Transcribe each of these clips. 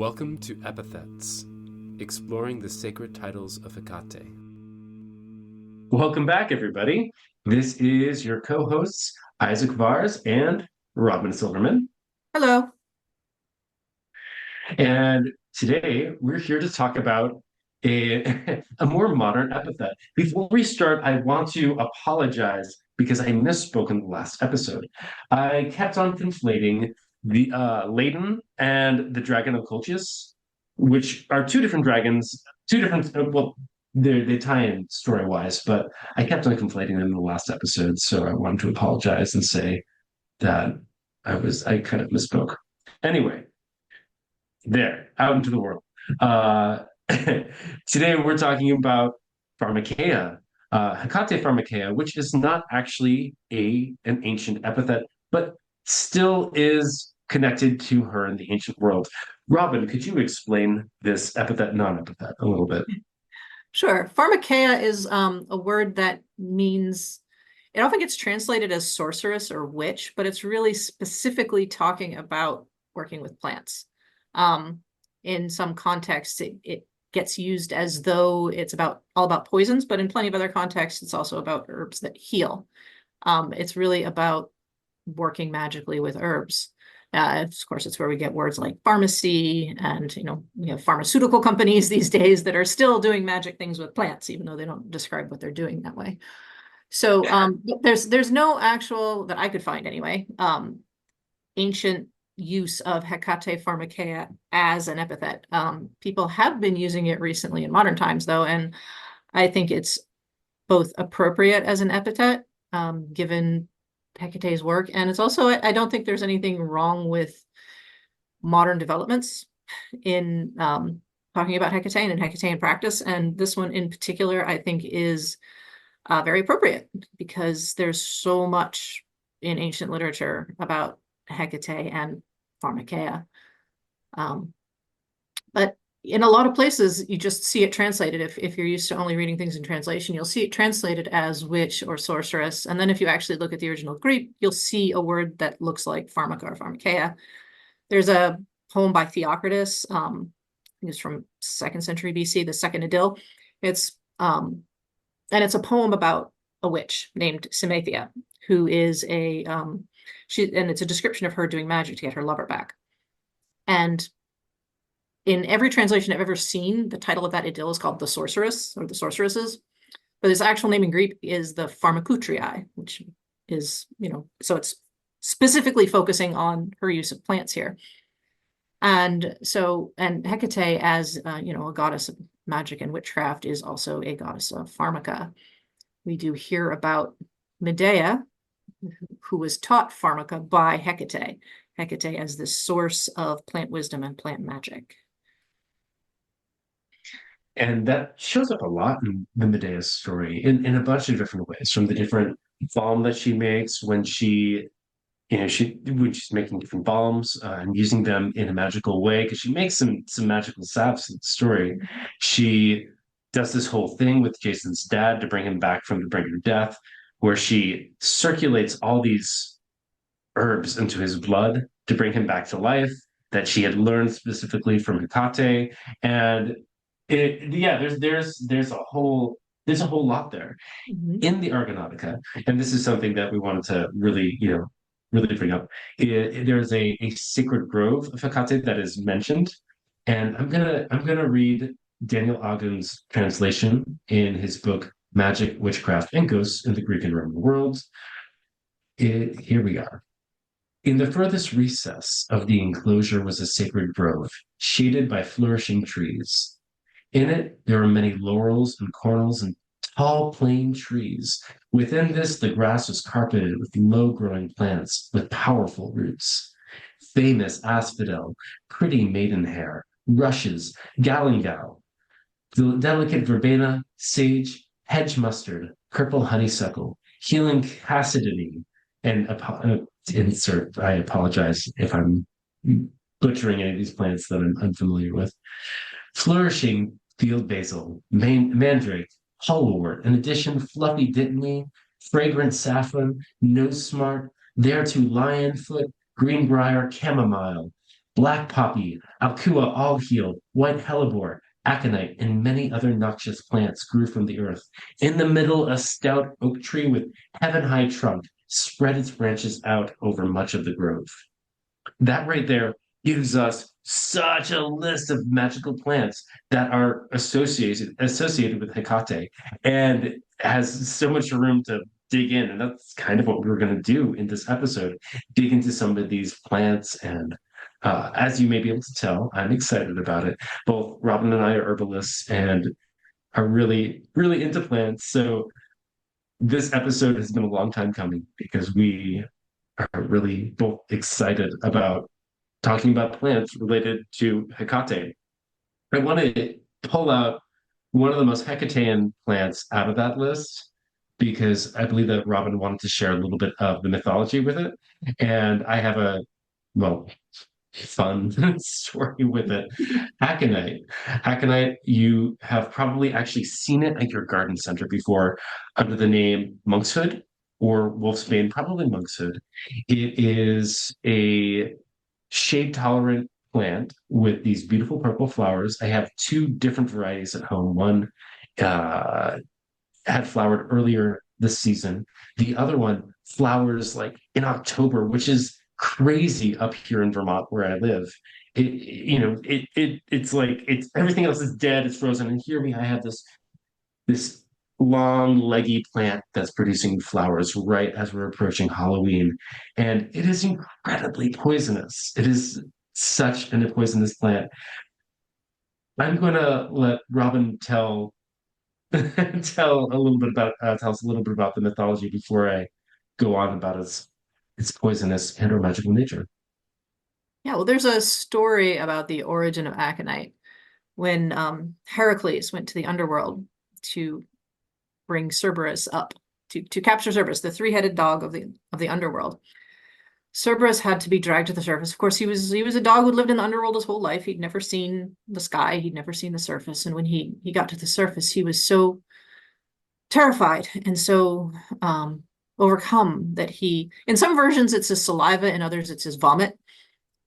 Welcome to Epithets, exploring the sacred titles of Hekate. Welcome back, everybody. This is your co-hosts, Isaac Vars and Robin Silverman. Hello. And today we're here to talk about a more modern epithet. Before we start, I want to apologize because I misspoke in the last episode. I kept on conflating the Ladin and the Dragon of Colchis, which are two different dragons, two different, they tie in story-wise, but I kept on conflating them in the last episode, so I wanted to apologize and say that I kind of misspoke. Anyway, there, out into the world. Today we're talking about Pharmakeia, Hekate Pharmakeia, which is not actually an ancient epithet, but still is connected to her in the ancient world. Robin, could you explain this epithet, non-epithet, a little bit? Sure. Pharmakeia is a word that means, it often gets translated as sorceress or witch, but it's really specifically talking about working with plants. In some contexts, it gets used as though it's all about poisons, but in plenty of other contexts, it's also about herbs that heal. It's really about working magically with herbs. Of course, it's where we get words like pharmacy, and we have pharmaceutical companies these days that are still doing magic things with plants, even though they don't describe what they're doing that way. So there's no actual, that I could find anyway, ancient use of Hekate Pharmakeia as an epithet. People have been using it recently in modern times, though, and I think it's both appropriate as an epithet, given Hecate's work, and it's also, I don't think there's anything wrong with modern developments in talking about Hekatean and Hekatean practice, and this one in particular I think is very appropriate because there's so much in ancient literature about Hekate and Pharmakeia. But in a lot of places, you just see it translated. If you're used to only reading things in translation, you'll see it translated as witch or sorceress. And then if you actually look at the original Greek, you'll see a word that looks like pharmaca or pharmakeia. There's a poem by Theocritus, I think it's from 2nd century BC, the second Idyll. And it's a poem about a witch named Simethia, who is and it's a description of her doing magic to get her lover back. And in every translation I've ever seen, the title of that idyll is called The Sorceress or The Sorceresses, but its actual name in Greek is the Pharmakoutriai, which is, so it's specifically focusing on her use of plants here. And Hekate, as a goddess of magic and witchcraft, is also a goddess of pharmaca. We do hear about Medea, who was taught pharmaca by Hekate. Hekate as the source of plant wisdom and plant magic. And that shows up a lot in the Medea story in a bunch of different ways, from the different balm that she makes when when she's making different balms and using them in a magical way, because she makes some magical salves in the story. She does this whole thing with Jason's dad to bring him back from the brink of death, where she circulates all these herbs into his blood to bring him back to life that she had learned specifically from Hekate. And there's a whole lot there in the Argonautica, and this is something that we wanted to really bring up. There's a sacred grove of Hekate that is mentioned, and I'm gonna read Daniel Ogden's translation in his book Magic, Witchcraft, and Ghosts in the Greek and Roman Worlds. Here we are. In the furthest recess of the enclosure was a sacred grove, shaded by flourishing trees. In it, there were many laurels and cornels and tall plane trees. Within this, the grass was carpeted with low-growing plants with powerful roots. Famous asphodel, pretty maidenhair, rushes, galangal, the delicate verbena, sage, hedge mustard, purple honeysuckle, healing cassidity, and insert, I apologize if I'm butchering any of these plants that I'm unfamiliar with. Flourishing field basil, mandrake, hollowort, in addition, fluffy dittany, fragrant saffron, nose smart, thereto lionfoot, greenbrier, chamomile, black poppy, alcua all healed, white hellebore, aconite, and many other noxious plants grew from the earth. In the middle, a stout oak tree with heaven-high trunk spread its branches out over much of the grove. That right there gives us such a list of magical plants that are associated with Hekate, and has so much room to dig in. And that's kind of what we're going to do in this episode, dig into some of these plants. And as you may be able to tell, I'm excited about it. Both Robin and I are herbalists and are really, really into plants. So this episode has been a long time coming because we are really both excited about talking about plants related to Hekate. I want to pull out one of the most Hekatean plants out of that list because I believe that Robin wanted to share a little bit of the mythology with it. And I have a, well, fun story with it. Aconite. Aconite, you have probably actually seen it at your garden center before under the name monkshood or wolfsbane, probably monkshood. It is a shade tolerant plant with these beautiful purple flowers. I have two different varieties at home. One had flowered earlier this season. The other one flowers like in October, which is crazy up here in Vermont where I live. It's like it's everything else is dead, it's frozen, and here I have this long leggy plant that's producing flowers right as we're approaching Halloween, and it is incredibly poisonous. It is such a poisonous plant. I'm going to let Robin tell us a little bit about the mythology before I go on about its poisonous and or magical nature. Yeah, well, there's a story about the origin of aconite when Heracles went to the underworld to bring Cerberus up to capture Cerberus, the three-headed dog of the underworld. Cerberus had to be dragged to the surface. Of course, he was a dog who lived in the underworld his whole life. He'd never seen the sky. He'd never seen the surface. And when he got to the surface, he was so terrified and so overcome that in some versions it's his saliva, in others it's his vomit,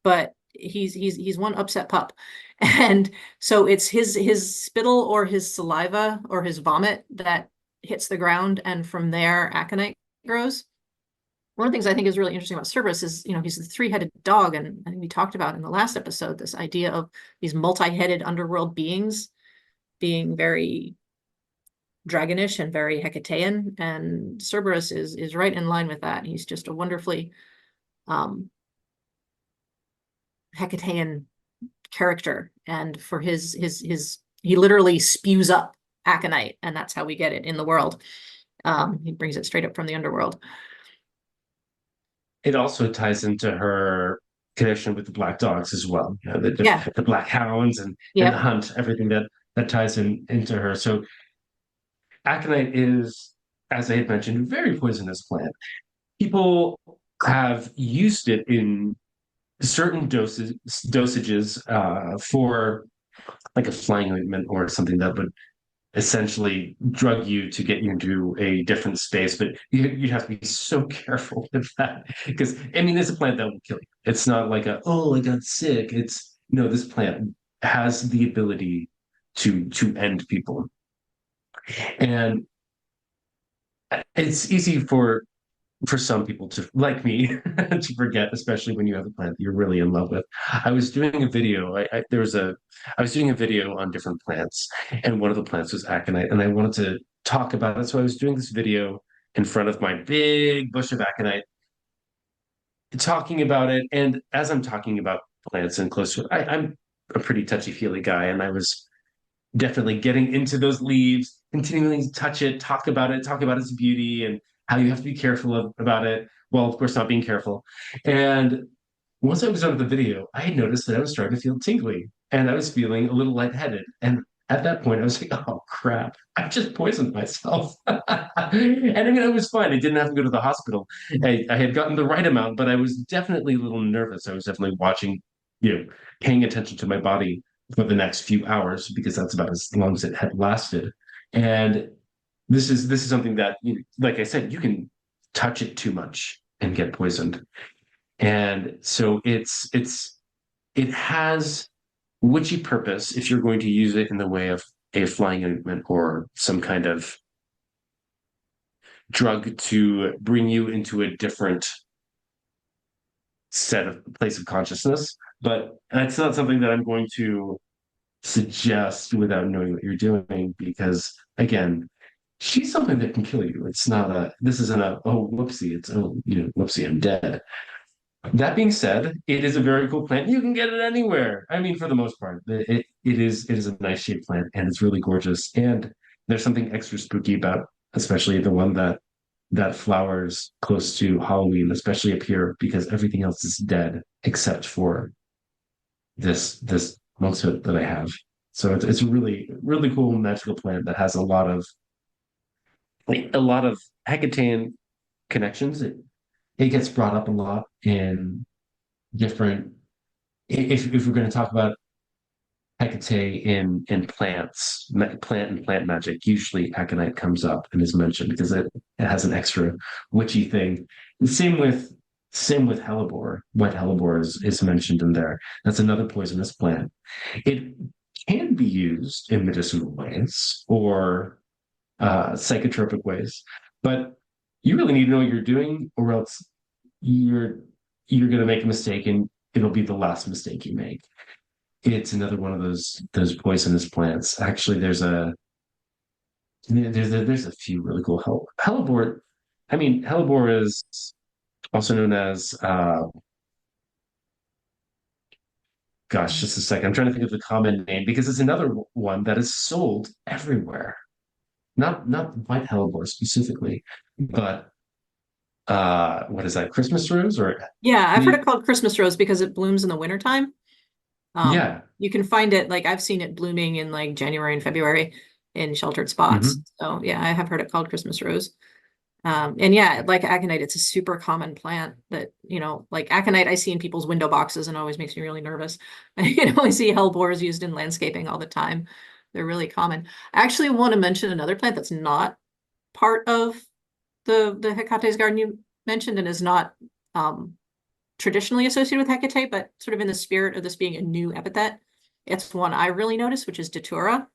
but he's one upset pup. And so it's his spittle or his saliva or his vomit that hits the ground, and from there aconite grows. One of the things I think is really interesting about Cerberus is, he's a three-headed dog, and I think we talked about in the last episode this idea of these multi-headed underworld beings being very dragonish and very Hekatean, and Cerberus is right in line with that. He's just a wonderfully Hekatean character, and for his he literally spews up aconite, and that's how we get it in the world. He brings it straight up from the underworld. It also ties into her connection with the black dogs as well. The black hounds and the hunt, everything that ties into her. So aconite is, as I had mentioned, a very poisonous plant. People have used it in certain dosages for like a flying ointment or something that would essentially drug you to get you into a different space, but you have to be so careful with that because it's a plant that will kill you. It's not like I got sick. It's no, this plant has the ability to end people, and it's easy for some people to, like me, to forget, especially when you have a plant that you're really in love with. I was doing a video. I was doing a video on different plants, and one of the plants was aconite, and I wanted to talk about it. So I was doing this video in front of my big bush of aconite, talking about it. And as I'm talking about plants and close to it, I'm a pretty touchy-feely guy, and I was definitely getting into those leaves, continuing to touch it, talk about its beauty and how you have to be careful about it. Well, of course, not being careful. And once I was done with the video, I had noticed that I was starting to feel tingly and I was feeling a little lightheaded. And at that point, I was like, oh, crap, I've just poisoned myself. And it was fine. I didn't have to go to the hospital. I had gotten the right amount, but I was definitely a little nervous. I was definitely watching, paying attention to my body for the next few hours because that's about as long as it had lasted. And this is something that, like I said, you can touch it too much and get poisoned. And so it's it has witchy purpose if you're going to use it in the way of a flying ointment or some kind of drug to bring you into a different set of place of consciousness. But that's not something that I'm going to suggest without knowing what you're doing, because again, she's something that can kill you. It's not a, this isn't a, oh, whoopsie, it's, oh, whoopsie, I'm dead. That being said, it is a very cool plant. You can get it anywhere. I mean, for the most part, it is a nice shaped plant and it's really gorgeous. And there's something extra spooky about, especially the one that flowers close to Halloween, especially up here, because everything else is dead except for this monkshood that I have. So it's a really cool magical plant that has a lot of Hekatean connections. It gets brought up a lot in different. If we're going to talk about Hekate in plants, plant and plant magic, usually aconite comes up and is mentioned because it has an extra witchy thing. The same with hellebore. White hellebore is mentioned in there. That's another poisonous plant. It can be used in medicinal ways or psychotropic ways, but you really need to know what you're doing, or else you're you're going to make a mistake, and it'll be the last mistake you make. It's another one of those poisonous plants. Actually, there's a few really cool hellebore. I mean, hellebore is also known as gosh, just a second. I'm trying to think of the common name because it's another one that is sold everywhere. Not white hellebore specifically, but what is that? Christmas rose or Yeah, I've heard the it called Christmas rose because it blooms in the wintertime. yeah. You can find it, like I've seen it blooming in like January and February in sheltered spots. Mhm. So yeah, I have heard it called Christmas rose. And yeah, like aconite, it's a super common plant that, like aconite I see in people's window boxes and always makes me really nervous. I see hellebores used in landscaping all the time. They're really common. I actually want to mention another plant that's not part of the Hecate's garden you mentioned and is not traditionally associated with Hecate, but sort of in the spirit of this being a new epithet. It's one I really noticed, which is Datura.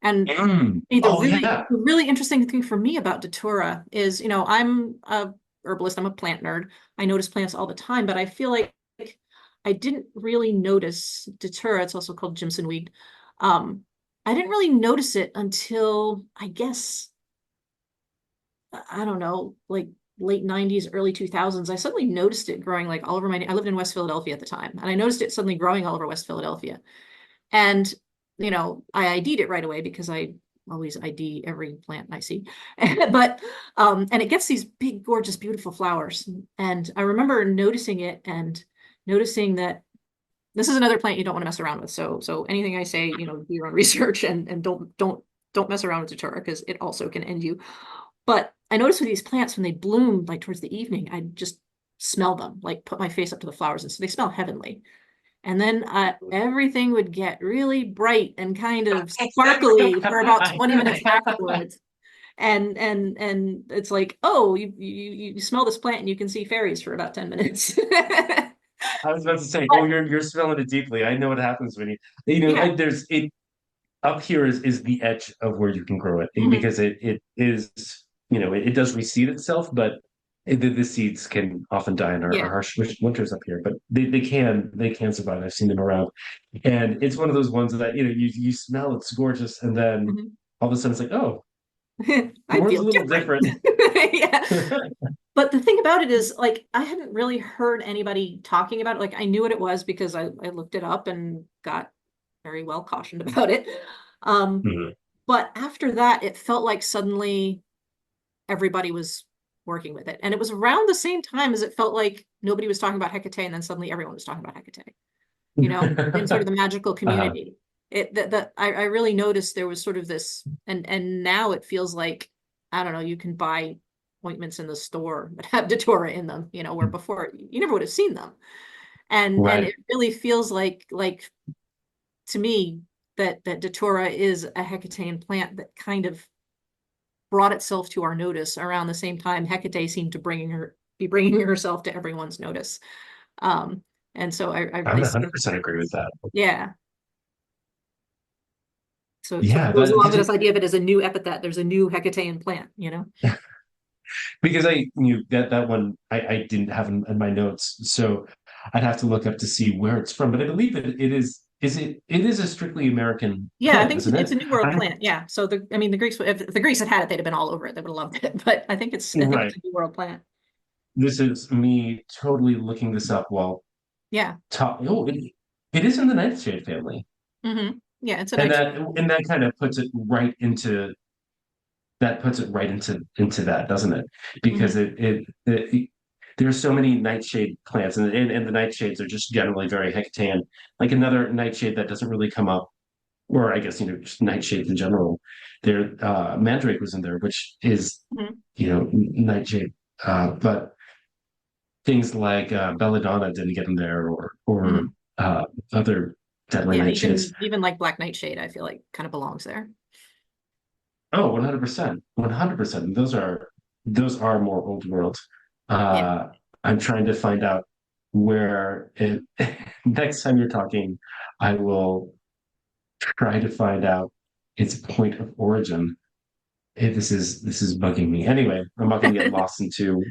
And the Oh really, yeah. the really interesting thing for me about Datura is, I'm a herbalist, I'm a plant nerd. I notice plants all the time, but I feel like I didn't really notice Datura. It's also called Jimson weed. I didn't really notice it until, I guess, I don't know, like late 90s, early 2000s. I suddenly noticed it growing like all over I lived in West Philadelphia at the time, and I noticed it suddenly growing all over West Philadelphia. And, I ID'd it right away because I always ID every plant I see. But, and it gets these big, gorgeous, beautiful flowers. And I remember noticing it and noticing that this is another plant you don't want to mess around with. So anything I say, do your own research and don't mess around with Datura because it also can end you. But I noticed with these plants, when they bloom, like towards the evening, I just smell them, like put my face up to the flowers. And so they smell heavenly. And then everything would get really bright and kind of sparkly for about 20 minutes afterwards. And it's like, oh, you smell this plant and you can see fairies for about 10 minutes. I was about to say, But oh, you're smelling it deeply. I know what happens when yeah. there's it up here is the edge of where you can grow it Mhm. because it is, it does reseed itself, but the seeds can often die in our Yeah. harsh winters up here, but they can survive. I've seen them around, and it's one of those ones that you smell, it's gorgeous, and then Mhm. all of a sudden it's like, oh, the I world's a feel little different. different. Yeah. But the thing about it is, like, I hadn't really heard anybody talking about it. Like, I knew what it was because I looked it up and got very well cautioned about it. Um, Mhm. but after that, it felt like suddenly everybody was working with it. And it was around the same time as it felt like nobody was talking about Hecate, and then suddenly everyone was talking about Hecate, in sort of the magical Uh-huh. community. I really noticed there was sort of this, and now it feels like, I don't know, you can buy ointments in the store that have Datura in them, where before you never would have seen them. And Right. it really feels like to me that Datura is a Hecatean plant that kind of brought itself to our notice around the same time Hecate seemed to be bringing herself to everyone's notice. Um, And so I I would really see, 100% agree with that. yeah. So Yeah, it goes along with because this idea of it as a new epithet. There's a new Hekatean plant, you know? I knew that one I didn't have in my notes, so I'd have to look up to see where it's from. But I believe it is a strictly American Yeah, I plant, think isn't it's it? a New World plant. Yeah. So the Greeks, if the Greeks had had it, they'd have been all over it. They would have loved it. But I think it's Right. a New World plant. This is me totally looking this up while Yeah. it is in the nightshade family. Yeah, it's a And nice. that kind of puts it right into into that, doesn't it? Because there's so many nightshade plants, and the nightshades are just generally very Hekatean. Like another nightshade that doesn't really come up, or I guess just nightshades in general. There, mandrake was in there, which is Mhm. nightshade, but things like belladonna didn't get in there, or Mhm. other deadly Yeah, nightshades. even like Black Nightshade, I feel like kind of belongs there. Oh, 100%. 100%. Those are more old world. Yeah. Uh, I'm trying to find out where it next time you're talking, I will try to find out its point of origin. This is bugging me. Anyway, I'm not gonna get lost into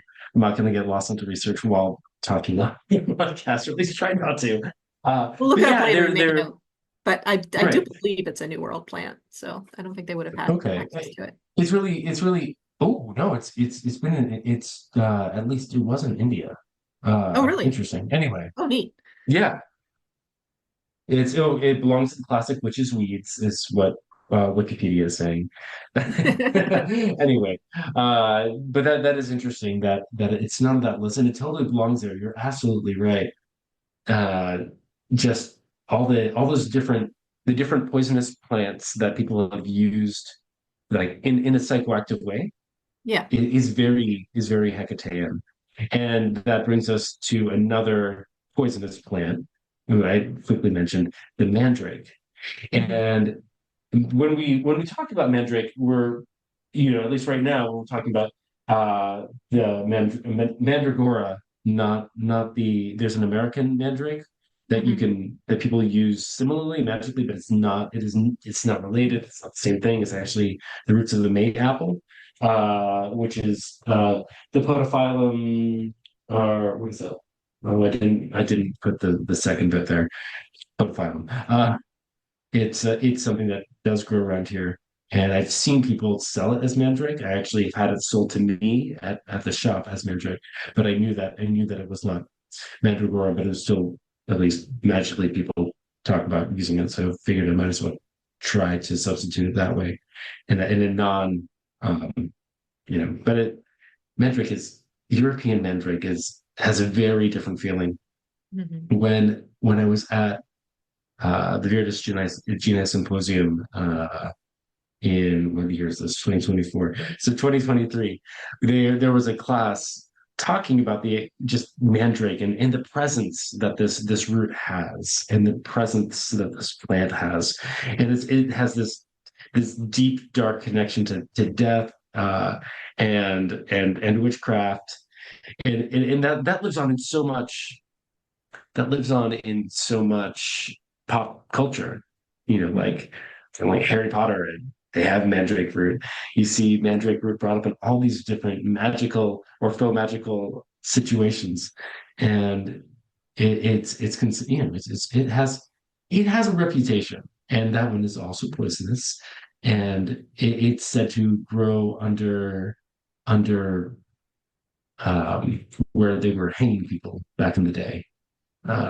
research while talking on the podcast, or at least try not to. We'll look But it up yeah, later and make a they're note. But I do right. believe it's a New World plant, so I don't think they would have had Okay. access to it. It's really oh no, it's been at least it was in India. Oh, really? Interesting. Anyway, Oh, neat. yeah. It belongs to the classic witches weeds, is what Wikipedia is saying. Anyway, but that is interesting that it's none of that list, and it totally belongs there. You're absolutely right. Uh just all those different poisonous plants that people have used like in a psychoactive way Yeah. is very Hekatean. And that brings us to another poisonous plant, who I quickly mentioned, the mandrake. Mhm. And when we talk about mandrake, we're at least right now we're talking about the mandragora, not there's an American mandrake Mhm. that people use similarly magically, but it's not related. It's not the same thing. It's actually the roots of the mayapple, which is the podophyllum, or what is that? Oh, I didn't put the second bit there. Podophyllum. It's something that does grow around here, and I've seen people sell it as mandrake. I actually have had it sold to me at the shop as mandrake, but I knew that it was not mandragora, but it was still at least magically people talk about using it. So I figured I might as well try to substitute it that way, in a non, um, but mandrake is European mandrake has a very different feeling. Mhm. When I was at the Viridis Genii Symposium in what year is this? 2024. So 2023, there was a class talking about the just mandrake and the presence that this root has, and the presence that this plant has, and it has this deep dark connection to death, and witchcraft, and that lives on in so much pop culture, like Harry Potter, and they have mandrake root. You see mandrake root brought up in all these different magical or faux magical situations, and it has a reputation, and that one is also poisonous, and it's said to grow under where they were hanging people back in the day.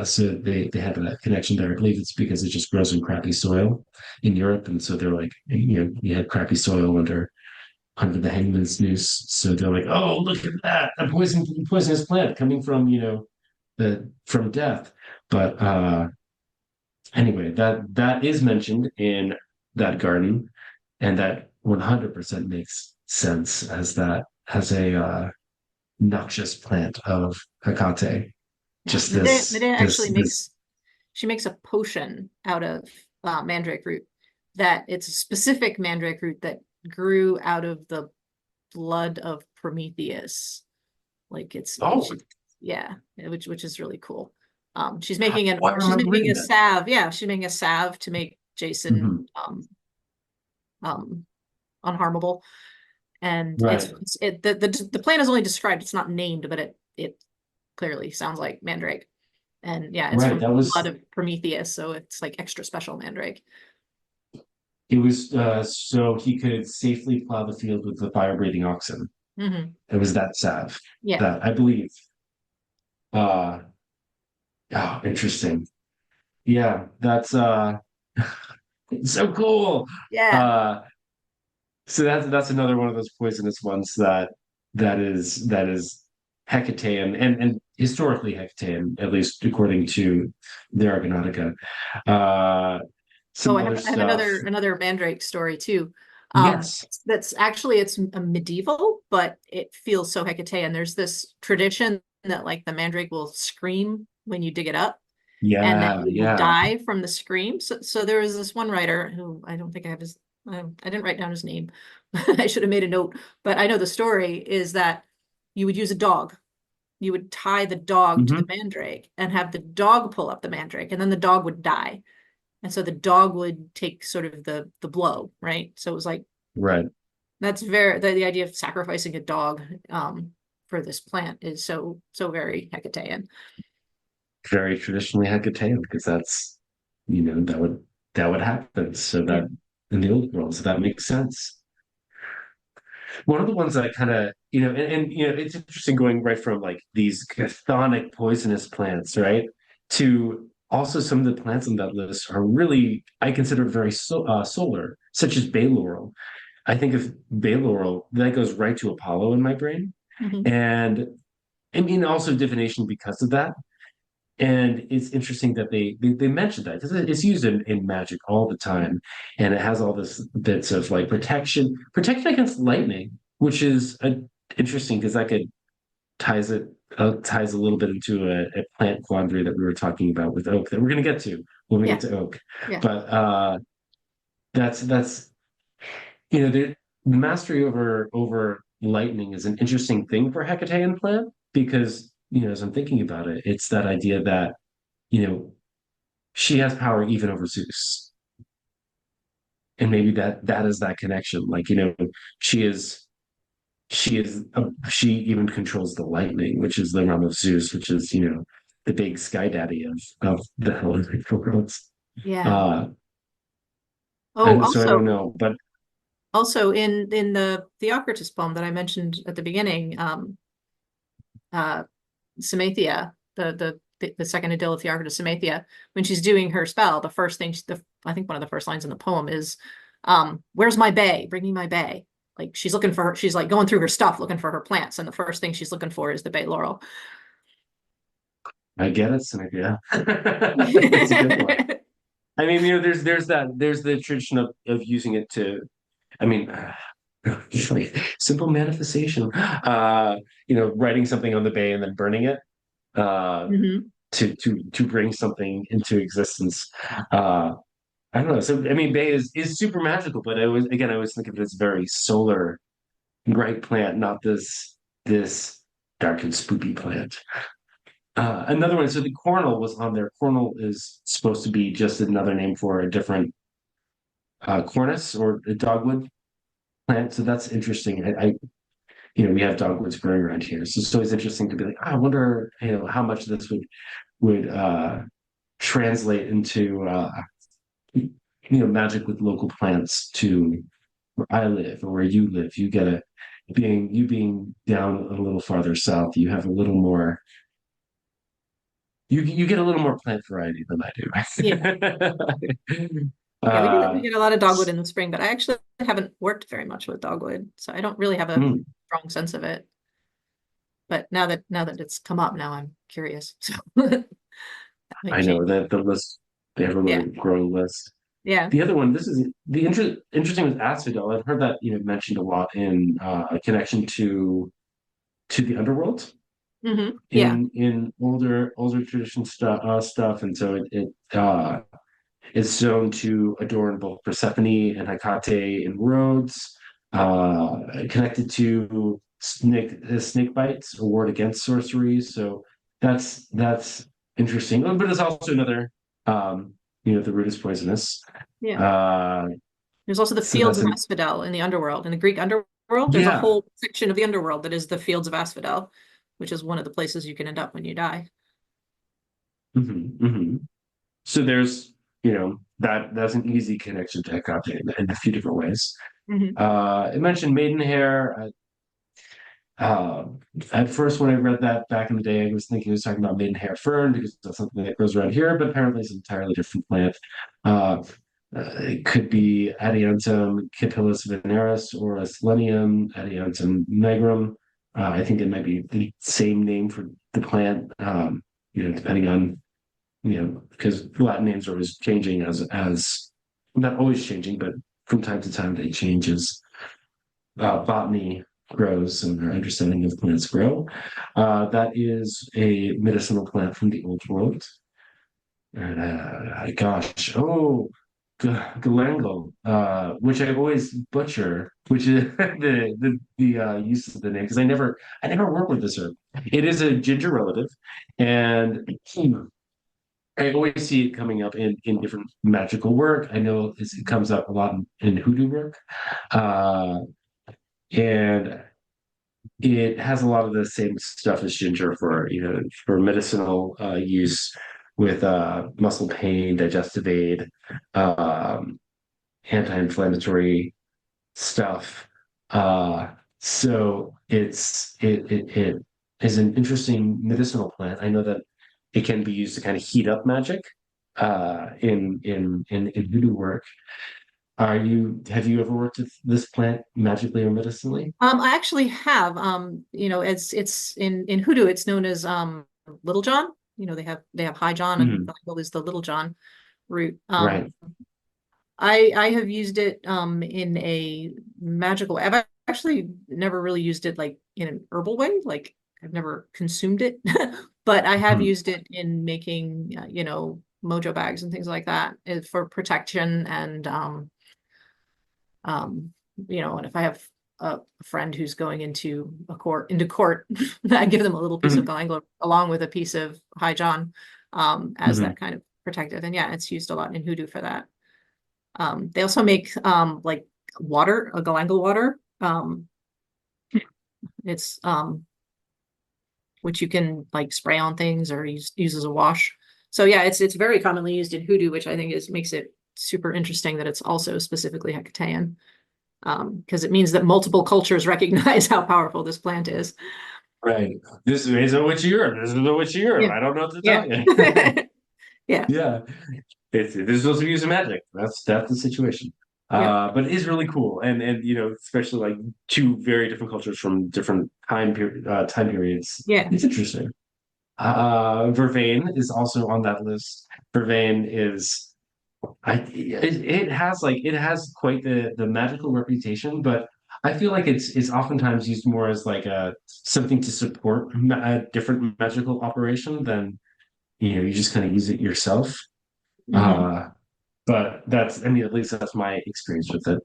So they have that connection there. I believe it's because it just grows in crappy soil in Europe, and so they're like, you had crappy soil under the hangman's noose. So they're like, oh, look at that, a poisonous plant coming from from death. But anyway, that is mentioned in that garden, and that 100% makes sense as a noxious plant of Hekate. Yeah. Just Medea actually this. she makes a potion out of mandrake root, that it's a specific mandrake root that grew out of the blood of Prometheus. Like Oh, yeah, which is really cool. She's making Oh, I remember reading that. salve. Yeah, she's making a salve to make Jason Mhm. um unharmable. And Right. the plant is only described, it's not named, but it clearly sounds like mandrake. And yeah, it's Right. from That the blood was of Prometheus, so it's like extra special mandrake. it was so he could safely plow the field with the fire-breathing oxen. Hmm. It was that salve Yeah. that I believe. Uh oh, interesting. Yeah, that's so cool. Yeah. Uh so that's another one of those poisonous ones that is Hekateaen and historically Hekateaen, at least according to the Argonautica. Uh Oh, some other I have stuff. another mandrake story too. Yes. That's actually it's a medieval, but it feels so Hecatean. There's this tradition that like the mandrake will scream when you dig it up, and that Yeah, you will yeah. die from the scream. So there was this one writer who I don't think I have his, I didn't write down his name. I should have made a note, but I know the story is that you would use a dog. You would tie the dog to the Hmm. mandrake and have the dog pull up the mandrake, and then the dog would die. And so the dog would take sort of the blow, right? So it was like Right. that's very the idea of sacrificing a dog for this plant is so very Hecatean. Very traditionally Hekatean because that's that would happen. So Yeah. that in the old world, so that makes sense. One of the ones that I kind of, and it's interesting going right from like these chthonic poisonous plants, right, to also some of the plants on that list are really, I consider very solar, such as bay laurel. I think of bay laurel, that goes right to Apollo in my brain. Mhm. And I mean, also divination because of that. And it's interesting that they mentioned that because it's used in magic all the time, and it has all this bits of like protection against lightning, which is interesting because that could ties a little bit into a plant quandary that we were talking about with oak that we're going to get to when we get Yeah. to oak. Yeah. But that's the mastery over lightning is an interesting thing for Hecatean plant because as I'm thinking about it, it's that idea that you know she has power even over Zeus. And maybe that is that connection. Like, she is she even controls the lightning, which is the realm of Zeus, which is, the big sky daddy of the Hellenic worlds. Yeah. Uh Oh, and so I don't know, but also in the Theocritus poem that I mentioned at the beginning, uh Samethia, the second idyll of Theocritus, Samethia, when she's doing her spell, the first thing I think one of the first lines in the poem is, where's my bay? Bring me my bay. Like she's looking for she's like going through her stuff looking for her plants, and the first thing she's looking for is the bay laurel. I get it, Cynthia. It's a good one. I mean, there's the tradition of using it to, I mean, like simple manifestation. Writing something on the bay and then burning it Mhm. to bring something into existence. Uh, I don't know. So I mean, bay is super magical, but I always think of it as very solar, bright plant, not this dark and spoopy plant. Another one. So the cornel was on there. Cornel is supposed to be just another name for a different cornus or a dogwood plant. So that's interesting. We have dogwoods growing around here, so it's always interesting to be like, I wonder, how much this would translate into magic with local plants to where I live or where you live. You being down a little farther south, you have a little more. You get a little more plant variety than Yeah. I do. Yeah, we uh, get a lot of dogwood in the spring, but I actually haven't worked very much with dogwood, so I don't really have a hmm, strong sense of it. But now that it's come up, now I'm curious. So that might I know change. that the list they have a Yeah. really growing list. Yeah. The other one, this is the interesting with asphodel. I've heard that mentioned a lot in a connection to the underworld Yeah. in older tradition stuff, and so it is known to adorn both Persephone and Hekate in Rhodes, connected to snake bites, a ward against sorcery. So that's interesting. But it's also another, the root is poisonous. Yeah. Uh, There's also the so fields that's of an asphodel in the underworld. In the Greek underworld, there's a yeah. whole section of the underworld that is the fields of asphodel, which is one of the places you can end up when you die. So there's, that's an easy connection to Hekate in a few different ways. Mhm. It mentioned maidenhair. Uh, at first, when I read that back in the day, I was thinking it was talking about maidenhair fern because that's something that grows around here, but apparently it's an entirely different plant. Uh, it could be Adiantum capillus veneris or a Selenium, Adiantum nigrum. I think it might be the same name for the plant, depending on, because Latin names are always changing as not always changing, but from time to time they change as botany grows and our understanding of plants grow. That is a medicinal plant from the Old World. And galangal, which I always butcher, which is the use of the name because I never work with this herb. It is a ginger relative, and I always see it coming up in different magical work. I know it comes up a lot in hoodoo work, uh, and it has a lot of the same stuff as ginger for medicinal use with muscle pain, digestive aid, um, anti-inflammatory stuff. So it is an interesting medicinal plant. I know that it can be used to kind of heat up magic in voodoo work. Have you ever worked with this plant magically or medicinally? I actually have, it's in hoodoo, it's known as Little John. They have High John and Mhm. Galangal is the Little John root. Right. I have used it in a magical way. I've actually never really used it like in an herbal way. Like I've never consumed it, but I have Mhm. used it in making mojo bags and things like that for protection and um and if I have a friend who's going into court, I give them a little piece of Mhm. galangal along with a piece of High John as Mhm. that kind of protective. And yeah, it's used a lot in hoodoo for that. They also make like water, a galangal water. It's which you can like spray on things or use as a wash. So yeah, it's very commonly used in hoodoo, which I think makes it super interesting that it's also specifically Hekatean. Because it means that multiple cultures recognize how powerful this plant is. Right. This is a witchy herb. This is a witchy herb. Yeah. I don't know what to Yeah. tell you. Yeah. Yeah. This is supposed to be using magic. That's the situation. Yep. But it is really cool. And especially like two very different cultures from different time periods. Yeah. It's interesting. Vervain is also on that list. Vervain is it has quite the magical reputation, but I feel like it's oftentimes used more as like a something to support a different magical operation than you just kind of use it yourself. Hmm. Uh, but I mean, at least that's my experience with it.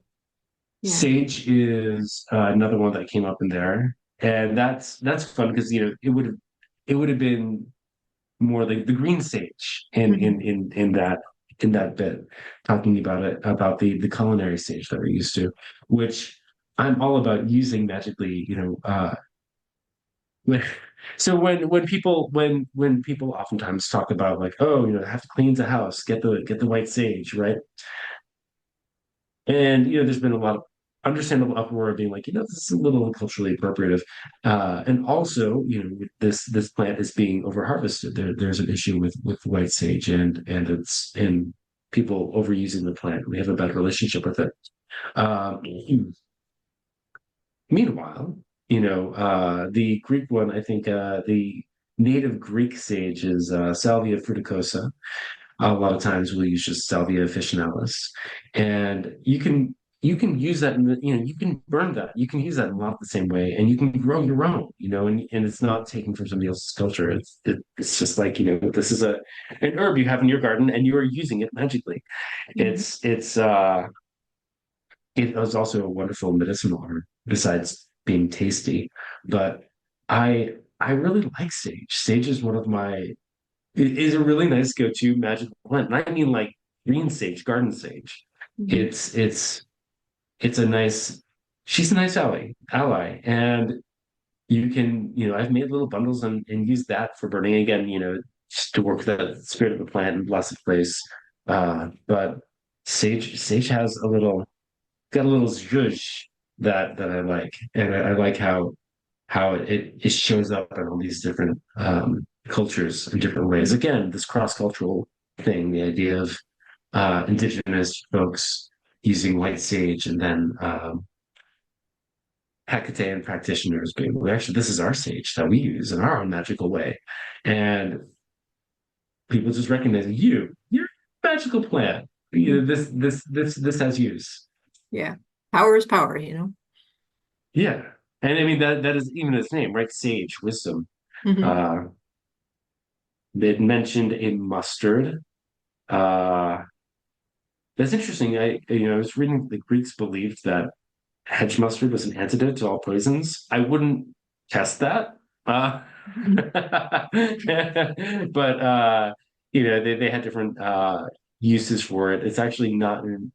Yeah. Sage is another one that came up in there, and that's fun because it would have been more like the green sage Hmm. in that bit, talking about it about the culinary sage that we're used to, which I'm all about using magically. When, so when people oftentimes talk about like, oh, have to cleanse the house, get the white sage, right? And there's been a lot of understandable uproar being like, this is a little culturally appropriative. And also, this plant is being overharvested. There's an issue with white sage and people overusing the plant. We have a bad relationship with it. Um, Meanwhile, the Greek one, I think the native Greek sage is Salvia fruticosa. A lot of times we'll use just Salvia officinalis, and you can use that you can burn that. You can use that in a lot the same way, and you can grow your own. And it's not taken from somebody else's culture. It's just like this is an herb you have in your garden, and you are using it magically. Hmm. It was also a wonderful medicinal herb besides being tasty, but I really like sage. Sage is one of my it is a really nice go-to magical plant. And I mean like green sage, garden sage. Mhm. It's a nice, she's a nice ally. And you can, I've made little bundles and used that for burning again, just to work with the spirit of the plant and bless the place. But sage has got a little zhuzh that I like. And I like how it shows up in all these different cultures in different ways. Again, this cross-cultural thing, the idea of indigenous folks using white sage and then Hekatean practitioners being, well, actually, this is our sage that we use in our own magical way. And people just recognize you're a magical plant. This has use. Yeah. Power is power, you know? Yeah. And I mean that is even its name, right? Sage, wisdom. Mhm. Uh it mentioned a mustard. Uh that's interesting. I was reading the Greeks believed that hedge mustard was an antidote to all poisons. I wouldn't test that. Mhm. But they had different uses for it. It's actually not in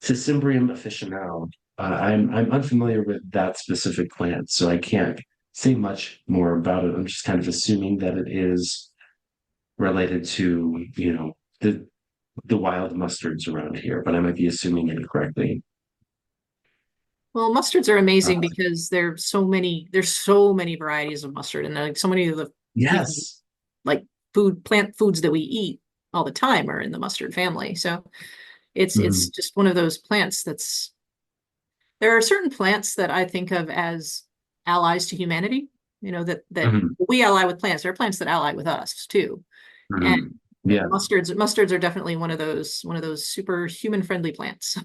Cimbrium officinale. I'm unfamiliar with that specific plant, so I can't say much more about it. I'm just kind of assuming that it is related to, the wild mustards around here, but I might be assuming incorrectly. Well, mustards are amazing Uh, because there's so many varieties of mustard and like so many of the even yes. like plant foods that we eat all the time are in the mustard family. So it's Mhm. just one of those plants that's there are certain plants that I think of as allies to humanity, that Mhm. we ally with plants. There are plants that ally with us too. And Mhm. and Yeah. mustards are definitely one of those super human friendly plants.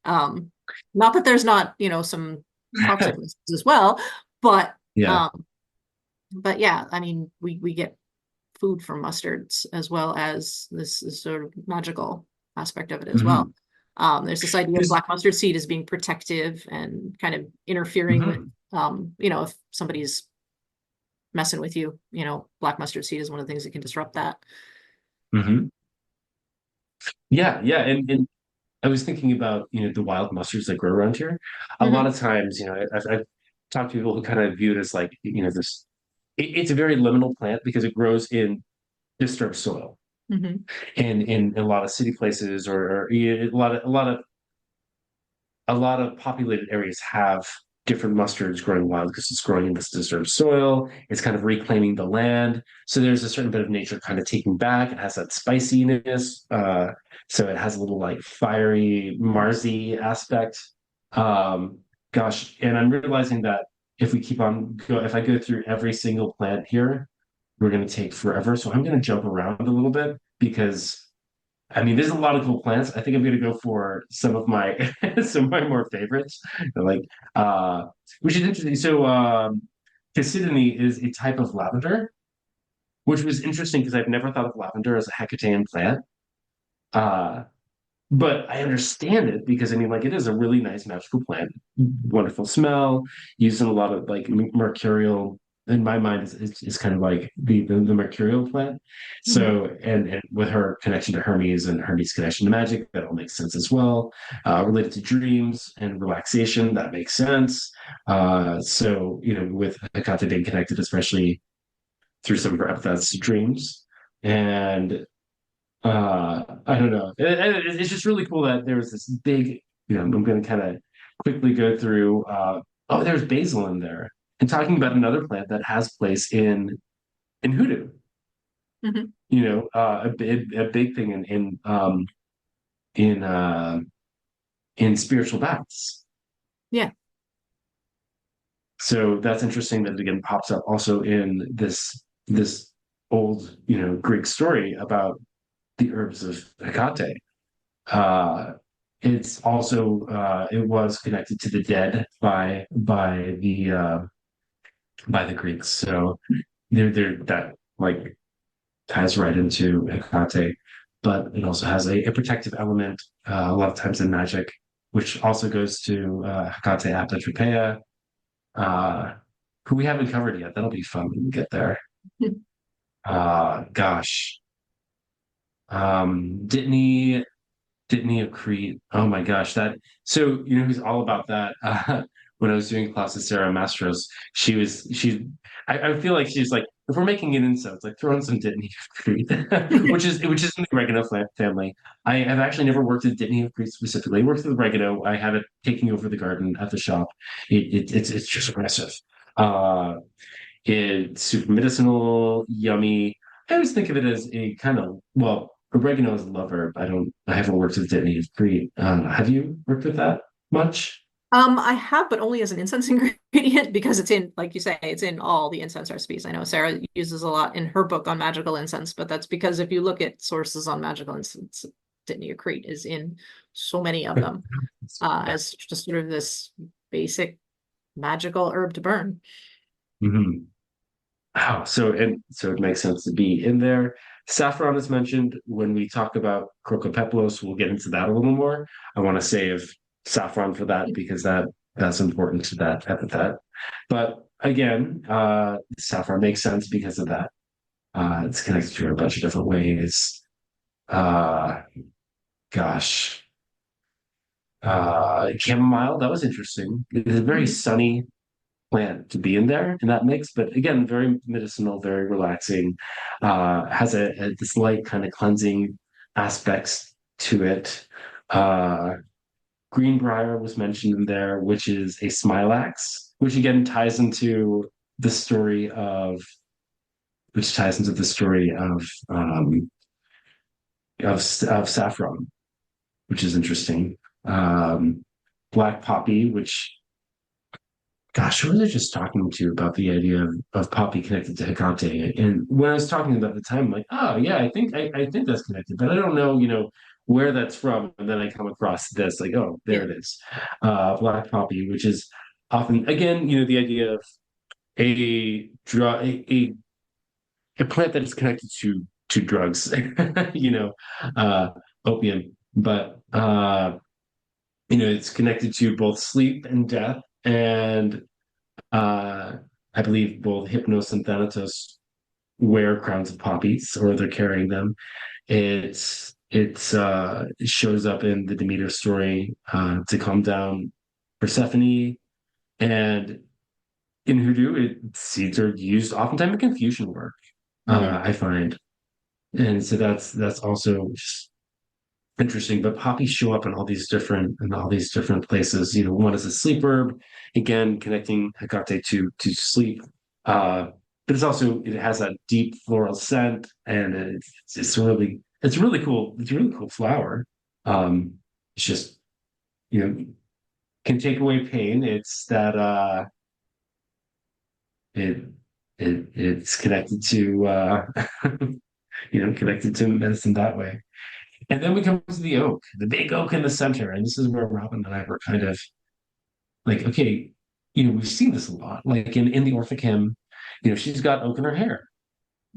Um, not that there's not, some toxic ones as well, but Yeah. um, but yeah, I mean, we get food from mustards as well as this sort of magical aspect of it as well. Mhm. There's this idea of 'Cause- black mustard seed as being protective and kind of interfering with, mhm. if somebody's messing with you, black mustard seed is one of the things that can disrupt that. Mhm. Yeah, yeah, and I was thinking about the wild mustards that grow around here. A lot Hmm. of times, I've talked to people who kind of view it as like this. It's a very liminal plant because it grows in disturbed soil, Hmm. in a lot of city places or a lot of populated areas have different mustards growing wild because it's growing in this disturbed soil. It's kind of reclaiming the land. So there's a certain bit of nature kind of taking back. It has that spiciness. So it has a little like fiery, Marsy aspect. Um, gosh, and I'm realizing that if I go through every single plant here, we're going to take forever. So I'm going to jump around a little bit because I mean, there's a lot of cool plants. I think I'm gonna go for some of my some of my more favorites. Like uh which is interesting. So Cassidony is a type of lavender, which was interesting because I've never thought of lavender as a Hekatean plant. Uh but I understand it because I mean like it is a really nice magical plant. Wonderful smell, used in a lot of like mercurial in my mind is kind of like the mercurial plant. Hmm. So and with her connection to Hermes and Hermes' connection to magic, that all makes sense as well. Related to dreams and relaxation, that makes sense. So with Hekate being connected, especially through some of her epithets to dreams. And I don't know. It's just really cool that there was this big, I'm going to kind of quickly go through. Oh, there's basil in there. And talking about another plant that has place in hoodoo. Hmm. A big thing in in spiritual baths. Yeah. So that's interesting that it again pops up also in this old, Greek story about the herbs of Hekate. Uh, it's also it was connected to the dead by the Greeks. So there that like ties right into Hekate, but it also has a protective element a lot of times in magic, which also goes to Hekate Pharmakeia, who we haven't covered yet. That'll be fun when we get there. Gosh. Dittany of Crete. Oh my gosh, that so you know who's all about that. When I was doing class with Sarah Mastros, I feel like she's like, if we're making an incense, like throw in some Dittany of Crete, which is in the oregano family. I have actually never worked with Dittany of Crete specifically. I worked with oregano. I have it taking over the garden at the shop. It's just aggressive. Uh, it's super medicinal, yummy. I always think of it as a kind of, well, oregano is a love herb. I haven't worked with Dittany of Crete. Have you worked with that much? I have, but only as an incense ingredient because it's in, like you say, it's in all the incense recipes. I know Sarah uses a lot in her book on magical incense, but that's because if you look at sources on magical incense, Dittany of Crete is in so many of them as just sort of this basic magical herb to burn. Mhm. Oh, so it makes sense to be in there. Saffron is mentioned when we talk about crocopeplos. We'll get into that a little more. I want to save saffron for that because that's important to that epithet. But again, saffron makes sense because of that. It's connected to a bunch of different ways. Uh, gosh, chamomile. That was interesting. It is a very sunny plant to be in there in that mix, but again, very medicinal, very relaxing. Has a this light kind of cleansing aspects to it. Uh, Greenbrier was mentioned in there, which is a smilax, which again ties into the story of which ties into the story of saffron, which is interesting. Um, Black poppy, which gosh, who was I just talking to about the idea of poppy connected to Hekate? And when I was talking about the time, I'm like, oh yeah, I think that's connected, but I don't know, where that's from. And then I come across this, like, oh, there Yeah. it is. Black poppy, which is often again, the idea of a drug a plant that is connected to drugs, you know, uh opium. But it's connected to both sleep and death. And uh, I believe both Hypnos and Thanatos wear crowns of poppies, or they're carrying them. It shows up in the Demeter story to calm down Persephone, and in Hoodoo, seeds are used oftentimes in Confucian work. Mhm. I find, and so that's also just interesting. But poppies show up in all these different places. One is a sleep herb, again connecting Hekate to sleep. But it has that deep floral scent, and it's really cool. It's a really cool flower. It's just you know can take away pain. It's that it it's connected to connected to medicine that way. And then we come to the oak, the big oak in the center. And this is where Robin and I were kind of like, okay, we've seen this a lot. Like in the Orphic hymn, she's got oak in her hair.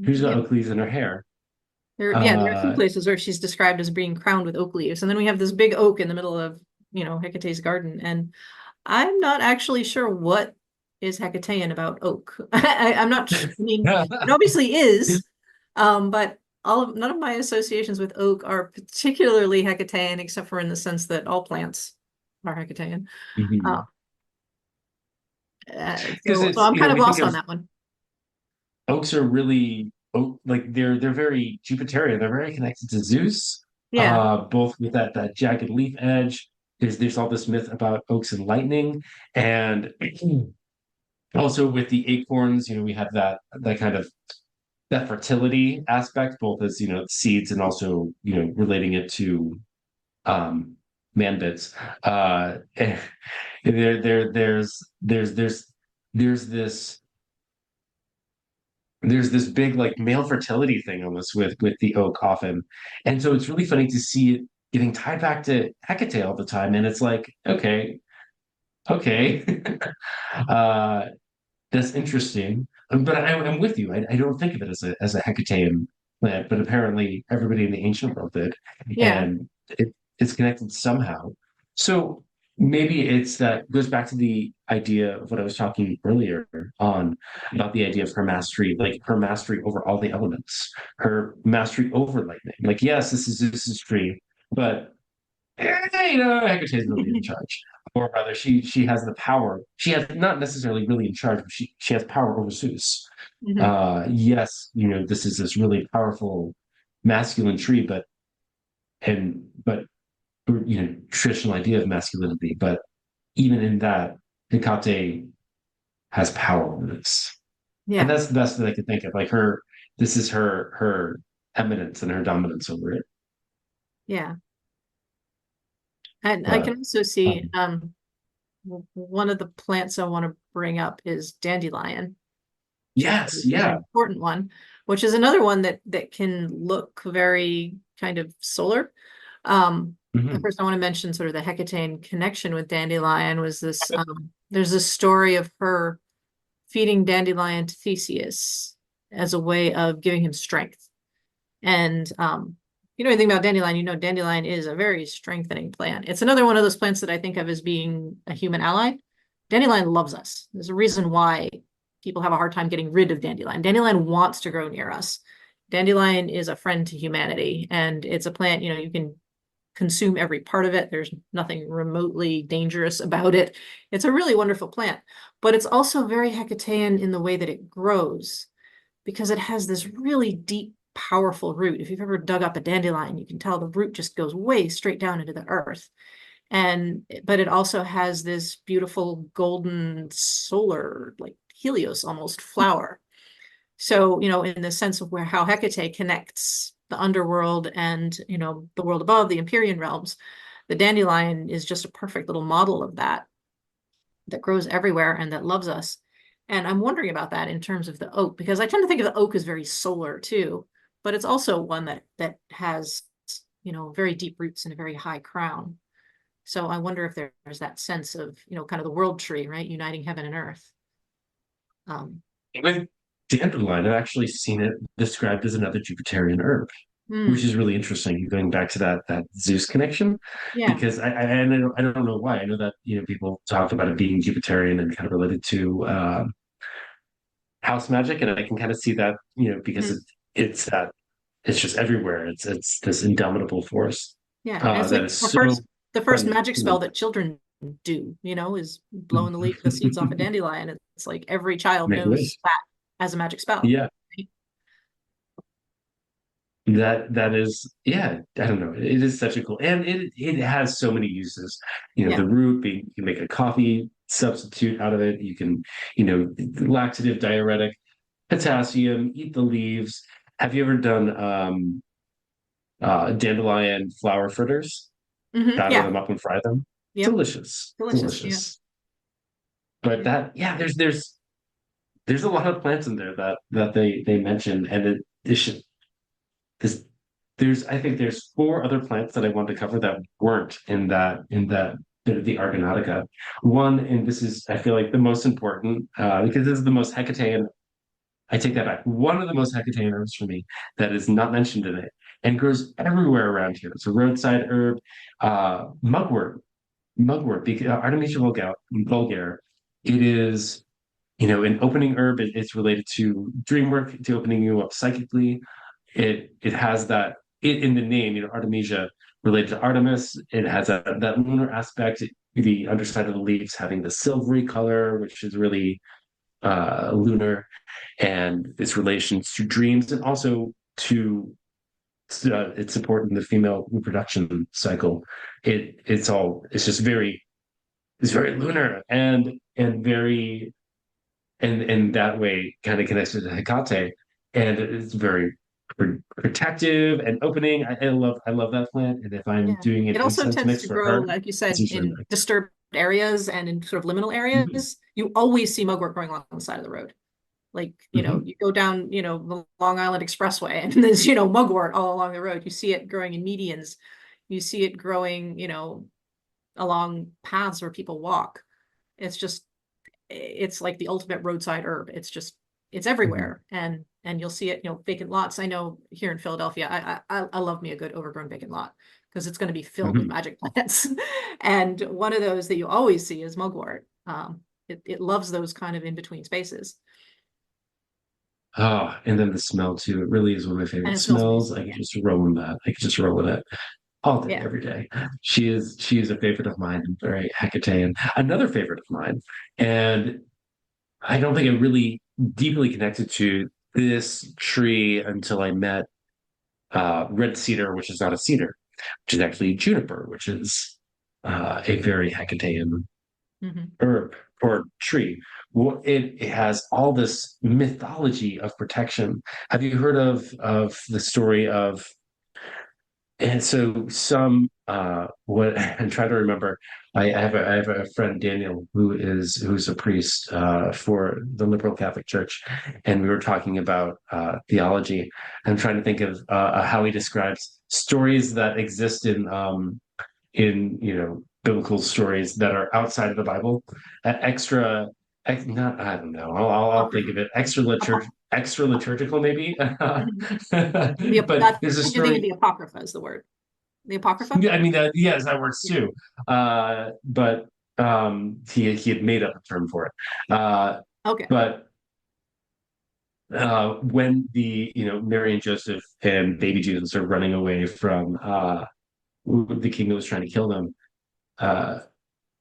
She's got Yeah. oak leaves in her hair. There are a few Uh, places where she's described as being crowned with oak leaves, and then we have this big oak in the middle of, Hecate's garden, and I'm not actually sure what is Hekatean about oak. I'm not. I mean, it obviously is, but none of my associations with oak are particularly Hecatean, except for in the sense that all plants are Hecatean. Uh, mhm. Because so I'm kind of we think lost on of that one. oaks are really like they're very Jupiterian. They're very connected to Zeus, Yeah. both with that jagged leaf edge. There's all this myth about oaks and lightning, and also with the acorns, we have that kind of that fertility aspect, both as seeds and also relating it to um man bits. And there's this there's this big like male fertility thing almost with the oak often, and so it's really funny to see it getting tied back to Hecate all the time, and it's like okay, uh, that's interesting. But I'm with you. I don't think of it as a Hecatean plant, but apparently everybody in the ancient world did, Yeah. and it's connected somehow. So maybe it's that goes back to the idea of what I was talking earlier on about the idea of her mastery, like her mastery over all the elements, her mastery over lightning. Like, yes, this is Zeus's tree, but Hecate is really in charge. Or rather, she has the power. She has not necessarily really in charge, but she has power over Zeus. Mhm. Yes, this is this really powerful masculine tree, but traditional idea of masculinity, but even in that, Hekate has power over this. And Yeah, that's the best that I could think of. Like this is her eminence and her dominance over it. yeah. And I But can also see um, one of the plants I want to bring up is dandelion, which is yes, a very yeah. important one, which is another one that can look very kind of solar. Mhm. First, I want to mention sort of the Hekatean connection with dandelion was this. There's a story of her feeding dandelion to Theseus as a way of giving him strength. And you know anything about dandelion, you know dandelion is a very strengthening plant. It's another one of those plants that I think of as being a human ally. Dandelion loves us. There's a reason why people have a hard time getting rid of dandelion. Dandelion wants to grow near us. Dandelion is a friend to humanity, and it's a plant, you can consume every part of it. There's nothing remotely dangerous about it. It's a really wonderful plant, but it's also very Hekatean in the way that it grows because it has this really deep, powerful root. If you've ever dug up a dandelion, you can tell the root just goes way straight down into the earth. But it also has this beautiful golden solar, like Helios almost flower. So, in the sense of how Hecate connects the underworld and, the world above, the Empyrean realms, the dandelion is just a perfect little model of that grows everywhere and that loves us. And I'm wondering about that in terms of the oak, because I tend to think of the oak as very solar too, but it's also one that has, very deep roots and a very high crown. So I wonder if there's that sense of, kind of the world tree, right? Uniting heaven and earth. Um, With dandelion, I've actually seen it described as another Jupiterian herb, which hmm, is really interesting. Going back to that Zeus connection, yeah. because I don't know why. I know that people talk about it being Jupiterian and kind of related to house magic, and I can kind of see that because Mhm. it's that it's just everywhere. It's this indomitable force Yeah. And it's that like is the so first friendly. magic spell that children do, is blowing the seeds off a dandelion. It's like every child Make a knows wish. that as a magic spell. Yeah, that is, yeah, I don't know. It is such a cool, and it has so many uses. Yeah. The root being, you can make a coffee substitute out of it. You can, laxative, diuretic, potassium, eat the leaves. Have you ever done dandelion flower fritters? Batter Yeah. them up and fry them. Yep. Delicious, Delicious. Yeah. delicious. But Yeah. yeah, there's a lot of plants in there that they mention, and it should this I think there's four other plants that I want to cover that weren't in that bit of the Argonautica. One, and this is I feel like the most important because this is the most Hecatean. I take that back. One of the most Hecatean herbs for me that is not mentioned in it and grows everywhere around here. It's a roadside herb, mugwort. Mugwort, because Artemisia vulgare. It is an opening herb. It's related to dream work, to opening you up psychically. It has that in the name, Artemisia related to Artemis. It has that lunar aspect. The underside of the leaves having the silvery color, which is really lunar, and its relations to dreams and also to its support in the female reproduction cycle. It's just it's very lunar and very and that way kind of connected to Hekate, and it's very protective and opening. I love that plant, and if I'm Yeah. doing an It also incense tends mix to for grow, her, like you it's said, usually in disturbed areas and in sort of liminal Mhm, areas. You always see mugwort growing along the side of the road. Like, mhm. you go down, the Long Island Expressway and there's, mugwort all along the road. You see it growing in medians. You see it growing, along paths where people walk. It's just, it's like the ultimate roadside herb. It's Mhm. everywhere. And you'll see it, vacant lots. I know here in Philadelphia, I love me a good overgrown vacant lot because it's going to be filled with magic plants. And one of those that you always see is mugwort. It loves those kind of in-between spaces. Oh, and then the smell too. It really is one of my favorite And it smells smells. amazing. I can just roll with that. I can just roll with it all day, Yeah. every day. She is a favorite of mine and very Hekateaen. Another favorite of mine. And I don't think I really deeply connected to this tree until I met red cedar, which is not a cedar, which is actually juniper, which is a very Hekateaen herb or tree. Well, it has all this mythology of protection. Have you heard of the story of? And so some what I'm trying to remember. I have a friend Daniel who's a priest for the liberal Catholic Church, and we were talking about theology. I'm trying to think of how he describes stories that exist in biblical stories that are outside of the Bible, extra not I don't know. I'll think of it extra liturgical maybe. But there's a I'm thinking story. the Apocrypha is the word. The Apocrypha? Yeah, I mean that. Yes, that works too. But he had made up a term for it. Okay. But when Mary and Joseph and baby Jesus are running away from the king that was trying to kill them, uh,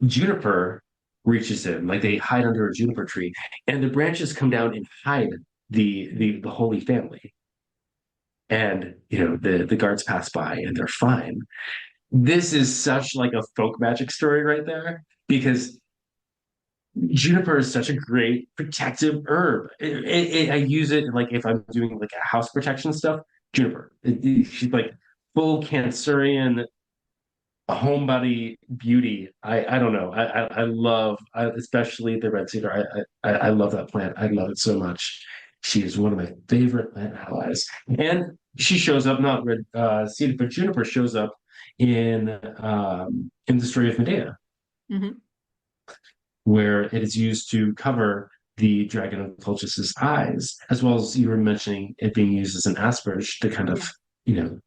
juniper reaches in, like they hide under a juniper tree, and the branches come down and hide the Holy Family. And the guards pass by and they're fine. This is such like a folk magic story right there because juniper is such a great protective herb. I use it like if I'm doing like a house protection stuff. Juniper, she's like full Cancerian homebody beauty. I don't know. I love especially the red cedar. I love that plant. I love it so much. She is one of my favorite plant allies, and she shows up not red cedar, but juniper shows up in the story of Medea, where it is used to cover the dragon of Colchis's eyes, as well as you were mentioning it being used as an asperge to kind of do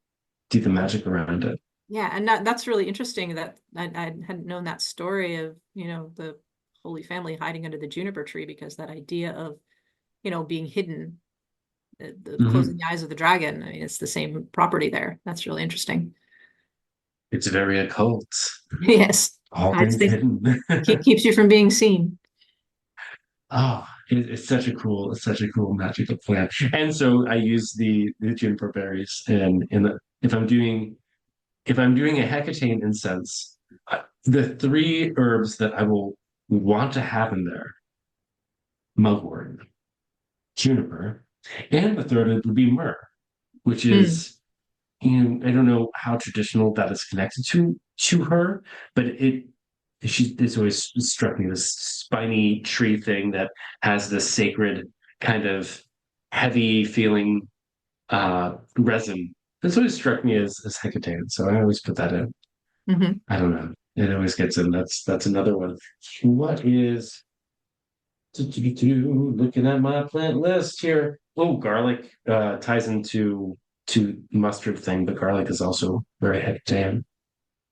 the magic around it. Yeah, and that's really interesting that I hadn't known that story of, the Holy Family hiding under the juniper tree, because that idea of, being hidden, the closing the eyes of the dragon, I mean, it's the same property there. That's really interesting. It's very occult. Yes. All things hidden. Keeps you from being seen. Oh, it's such a cool magical plant. And so I use the juniper berries and if I'm doing a Hekateaen incense, the three herbs that I will want to have in there: mugwort, juniper, and the third would be myrrh, which is, I don't know how traditional that is connected to her, but it's always struck me, this spiny tree thing that has this sacred kind of heavy feeling resin. That's always struck me as Hekateaen, so I always put that in. I don't know. It always gets in. That's another one. What is looking at my plant list here? Oh, garlic ties into mustard thing, but garlic is also very Hekateaen.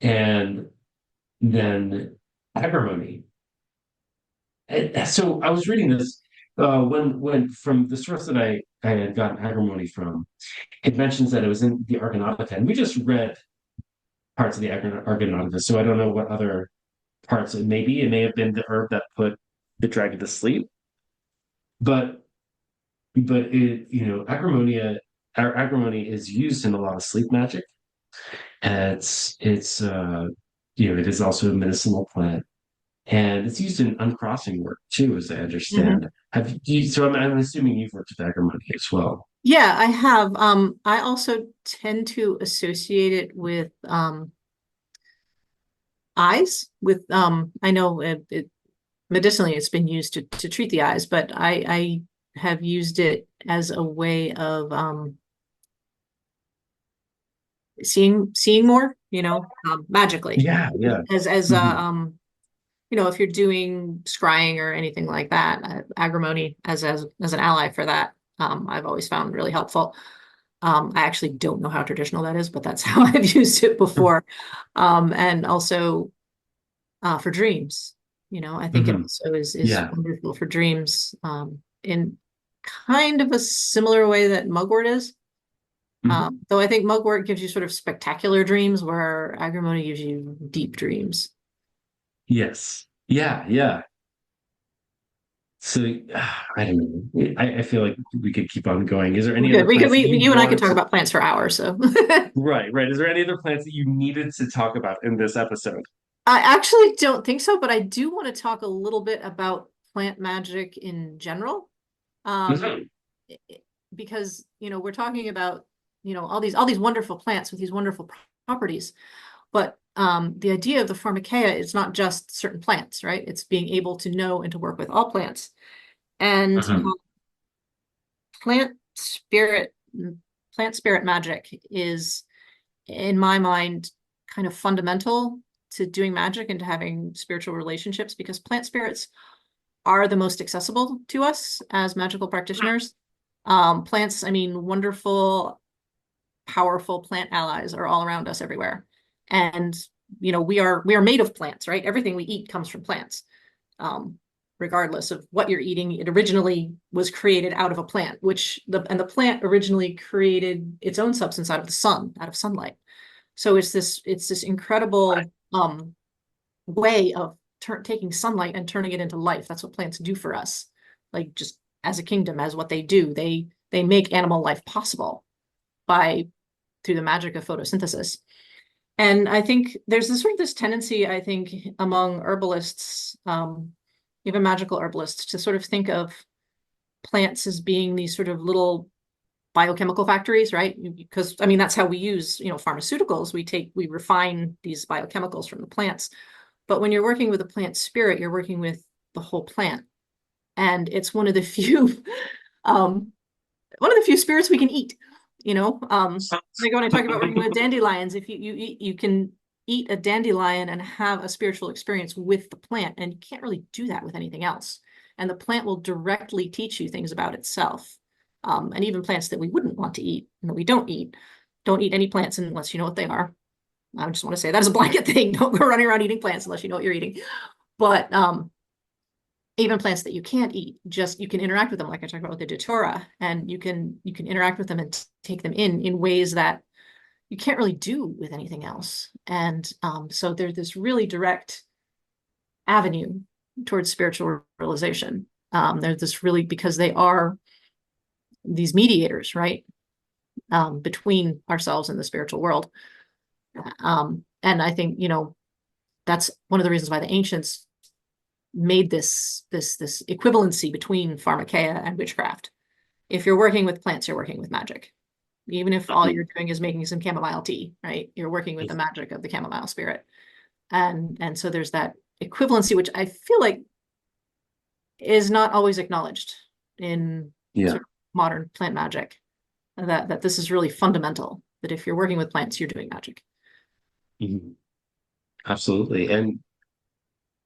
And then agrimony. And so I was reading this when from the source that I had gotten agrimony from. It mentions that it was in the Argonautica, and we just read parts of the Argonautica, so I don't know what other parts it may be. It may have been the herb that put the dragon to sleep, but agrimony is used in a lot of sleep magic, and it is also a medicinal plant, and it's used in uncrossing work too, as I understand. So I'm assuming you've worked with agrimony as well. Yeah, I have. I also tend to associate it with eyes. With I know medicinally it's been used to treat the eyes, but I have used it as a way of seeing more, magically. Yeah. As if you're doing scrying or anything like that, agrimony as an ally for that, I've always found really helpful. I actually don't know how traditional that is, but that's how I've used it before. And also for dreams, I think it also is Yeah. wonderful for dreams, in kind of a similar way that mugwort is. Though I think mugwort gives you sort of spectacular dreams, where agrimony gives you deep dreams. Yes. Yeah. Yeah. So I don't know. I feel like we could keep on going. Is there any other Good. plants that you You and I could wanted talk to? about plants for hours. So Right, right. Is there any other plants that you needed to talk about in this episode? I actually don't think so, but I do want to talk a little bit about plant magic in general. Mhm. i- i- because, we're talking about, all these wonderful plants with these wonderful properties. But the idea of the Pharmakeia is not just certain plants, right? It's being able to know and to work with all plants. And Mhm. plant spirit, plant spirit magic is, in my mind, kind of fundamental to doing magic and to having spiritual relationships, because plant spirits are the most accessible to us as magical practitioners. Plants, I mean, wonderful, powerful plant allies are all around us everywhere. And we are made of plants, right? Everything we eat comes from plants. Regardless of what you're eating, it originally was created out of a plant, and the plant originally created its own substance out of the sun, out of sunlight. So it's this incredible way of taking sunlight and turning it into life. That's what plants do for us. Like, just as a kingdom, as what they do, they make animal life possible by through the magic of photosynthesis. And I think there's this tendency, I think, among herbalists, even magical herbalists, to sort of think of plants as being these sort of little biochemical factories, right? Because I mean, that's how we use, pharmaceuticals. We refine these biochemicals from the plants. But when you're working with a plant spirit, you're working with the whole plant. And it's one of the few um, spirits we can eat. Like when I talk about working with dandelions, if you can eat a dandelion and have a spiritual experience with the plant, and you can't really do that with anything else. And the plant will directly teach you things about itself. And even plants that we wouldn't want to eat and that we don't eat any plants unless you know what they are. I just want to say that as a blanket thing. Don't go running around eating plants unless you know what you're eating. But even plants that you can't eat, just you can interact with them, like I talked about with the datura, and you can interact with them and take them in ways that you can't really do with anything else. And so there's this really direct avenue towards spiritual realization. There's this really, because they are these mediators, right, between ourselves and the spiritual world. And I think that's one of the reasons why the ancients made this equivalency between pharmakeia and witchcraft. If you're working with plants, you're working with magic. Even if all you're doing is making some chamomile tea, right? You're working with the magic of the chamomile spirit. And so there's that equivalency, which I feel like is not always acknowledged in Yeah. sort of modern plant magic. That this is really fundamental, that if you're working with plants, you're doing magic. Mhm. Absolutely. And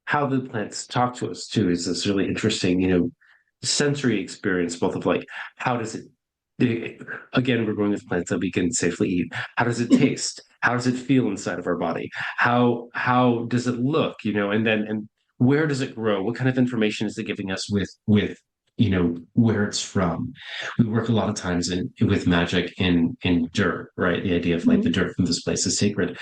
how the plants talk to us too is this really interesting, sensory experience, both of like, how does again, we're going with plants that we can safely eat. How does it taste? How does it feel inside of our body? How does it look? And where does it grow? What kind of information is it giving us with where it's from? We work a lot of times with magic in dirt, right? The idea of like the dirt from this place is sacred.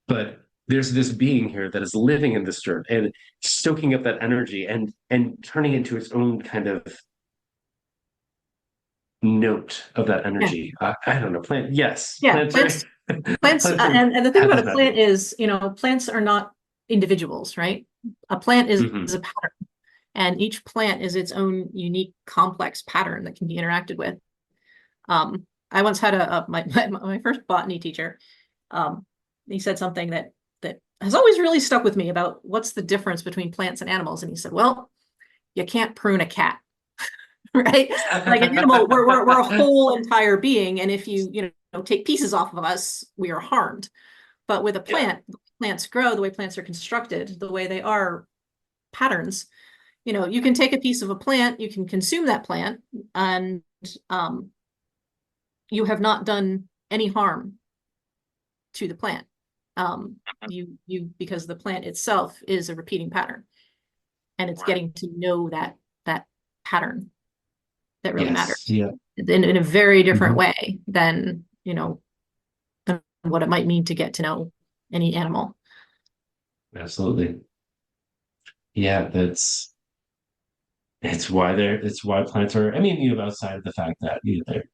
But there's this being here that is living in this dirt and stoking up that energy and turning it into its own kind of note of that Yeah. energy. I don't know. Yes, Yeah, plants are plants, plants are and the thing have about this a magic. plant is, plants are not individuals, right? A plant is Hmm. a pattern, and each plant is its own unique, complex pattern that can be interacted with. I once had my first botany teacher. He said something that has always really stuck with me about what's the difference between plants and animals. And he said, "Well, you can't prune a cat." Right? Like an animal, we're a whole entire being, and if you take pieces off of us, we are harmed. But with a Yeah. plant, the way plants grow, the way plants are constructed, the way they are patterns, you can take a piece of a plant, you can consume that plant, and you have not done any harm to the plant. Because the plant itself is a repeating pattern, and it's getting to know that pattern that really matters. Yeah. In a very different way than, than what it might mean to get to know any animal. Absolutely. Yeah, it's why plants are, I mean, outside of the fact that their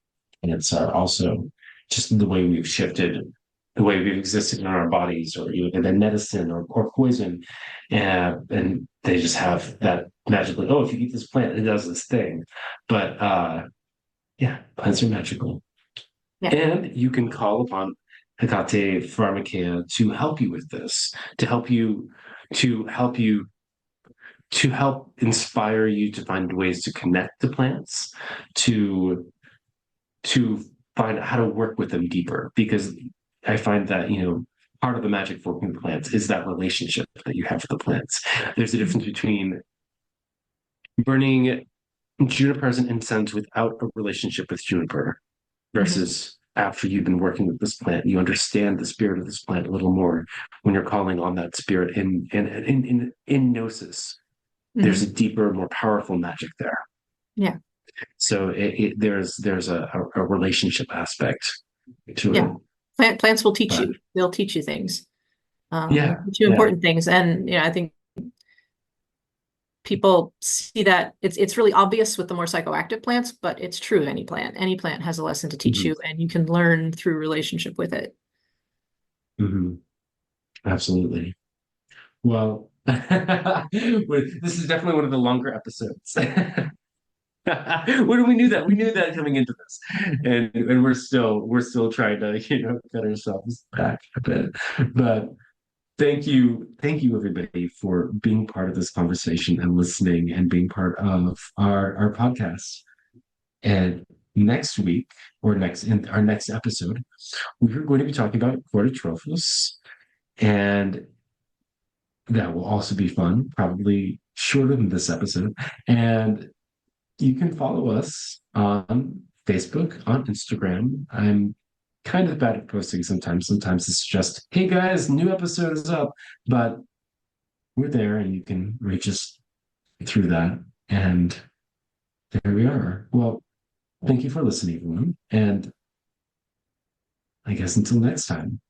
plants are also just the way we've shifted, the way we've existed in our bodies, or in medicine or poison, and they just have that magically, oh, if you eat this plant, it does this thing. But yeah, plants are magical. Yeah. And you can call upon Hekate Pharmakeia to help you with this, to help inspire you to find ways to connect to plants, to find out how to work with them deeper. Because I find that, part of the magic for working with plants is that relationship that you have with the plants. There's a difference between burning junipers and incense without a relationship with juniper versus after you've been working with this plant, you understand the spirit of this plant a little more when you're calling on that spirit in gnosis. There's a deeper, more powerful magic there. Yeah. So there's a relationship aspect to it. Plants will teach you. They'll teach you things. Teach you important things. And I think people see that it's really obvious with the more psychoactive plants, but it's true of any plant. Any plant has a lesson to teach you, and you can learn through relationship with it. Absolutely. Well, this is definitely one of the longer episodes. We knew that coming into this, and we're still trying to cut ourselves back a bit. But thank you everybody for being part of this conversation and listening and being part of our podcast. And next week, or in our next episode, we're going to be talking about Cordytrophus, and that will also be fun, probably shorter than this episode. And you can follow us on Facebook, on Instagram. I'm kind of bad at posting sometimes. Sometimes it's just, hey guys, new episode is up. But we're there, and you can reach us through that. And there we are. Well, thank you for listening, everyone. And I guess until next time.